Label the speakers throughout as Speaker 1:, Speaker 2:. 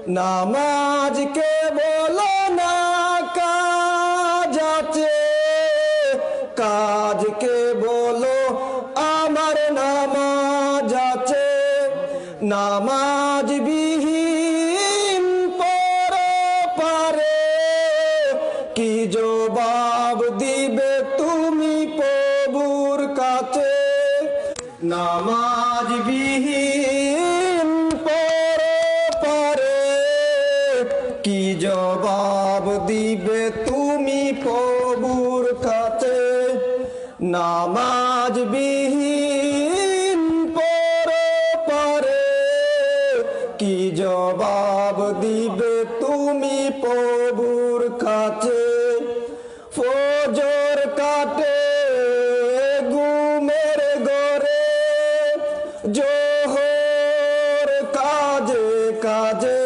Speaker 1: নামাজকে বলো না কাজ আছে, কাজকে বলো আমার নামাজ আছে। নামাজ বিহীন পরপারে কি জবাব দিবে তুমি প্রভুর কাছে। নামাজ বিহীন পরপারে কি জবাব দিবে তুমি প্রভুর কাছে। নামাজ বিহীন পরপারে কি জবাব দিবে তুমি প্রভুর কাছে। ফজর কাটে ঘুমের ঘরে, জোহর কাজে কাজে,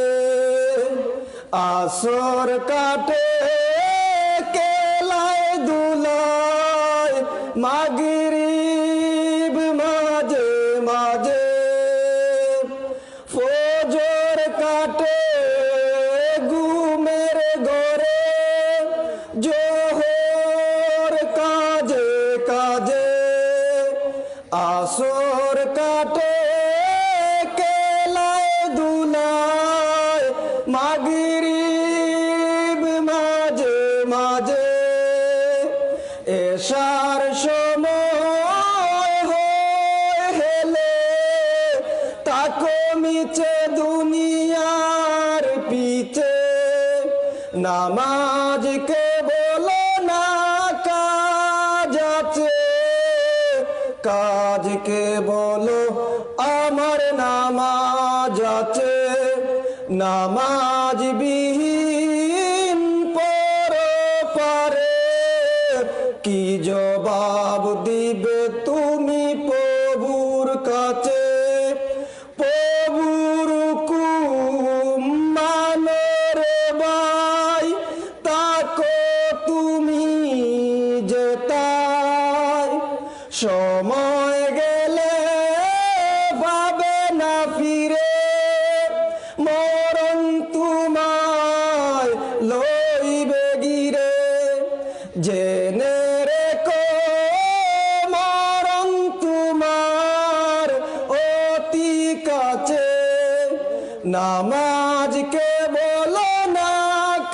Speaker 1: আসর কাটে কেলায় দুলায়, মাগরিব মাঝে মাঝে। ফজর কাটে ঘুমের ঘরে, জোহর কাজে কাজে, আসর কাটে কেলায় দুলায়, মাগরিব মাঝে মাঝে। এশার সময় হেলে তাকো মিছে দুনিয়ার পিছে। নামাজকে বলো না কাজ আছে, কাজকে বলো আমার নামাজ আছে। নামাজ বিহীন পরপারে কি জবাব দিবে তুমি প্রভুর কাছে। প্রভুর হুকুম মানো রে ভাই, তাকো তুমি যেতাই। সময় গেলে পাবে না ফিরে, মরণ তোমায় লইবে গিরে। জেনে রেখো মরণ তোমার অতি কাছে। নামাজকে বলো না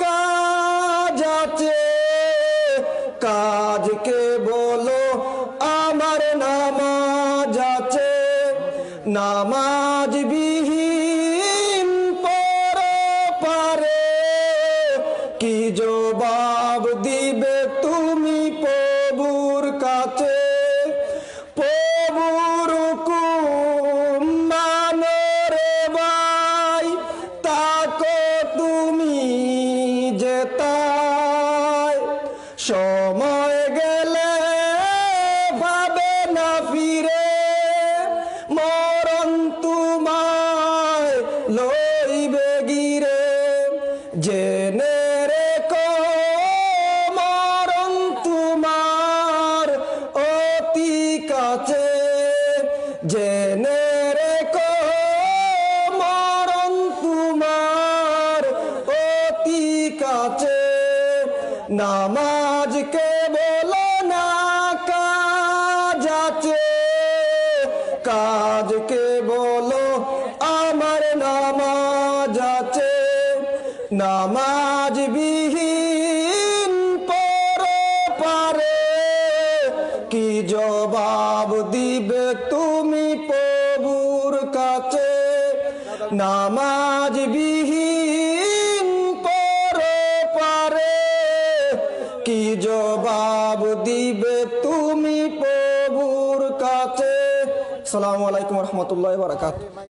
Speaker 1: কাজ আছে, কাজকে বলো আমার নামাজ আছে। নামাজ বিহীন পরপারে কি জবাব দিবে তুমি প্রভুর কাছে। প্রভুর হুকুম মানো রে ভাই, তাকো তুমি যেতাই। সময় গেলে পাবে না ফিরে, মরণ তোমায় লইবে গিরে। জেনে রেখো মরণ তোমার অতি কাছে। জেনে রেখো মরণ তোমার অতি কাছে। নামাজকে বলো না কাজ আছে, কাজকে বলো আমার নামাজ আছে। নামাজ বিহীন পরপারে কি জবাব দিবে তুমি প্রভুর কাছে। নামাজ বিহীন পরপারে কি জবাব দিবে তুমি প্রভুর কাছে। আসসালামু আলাইকুম ওয়া রাহমাতুল্লাহি ওয়া বারাকাতুহু।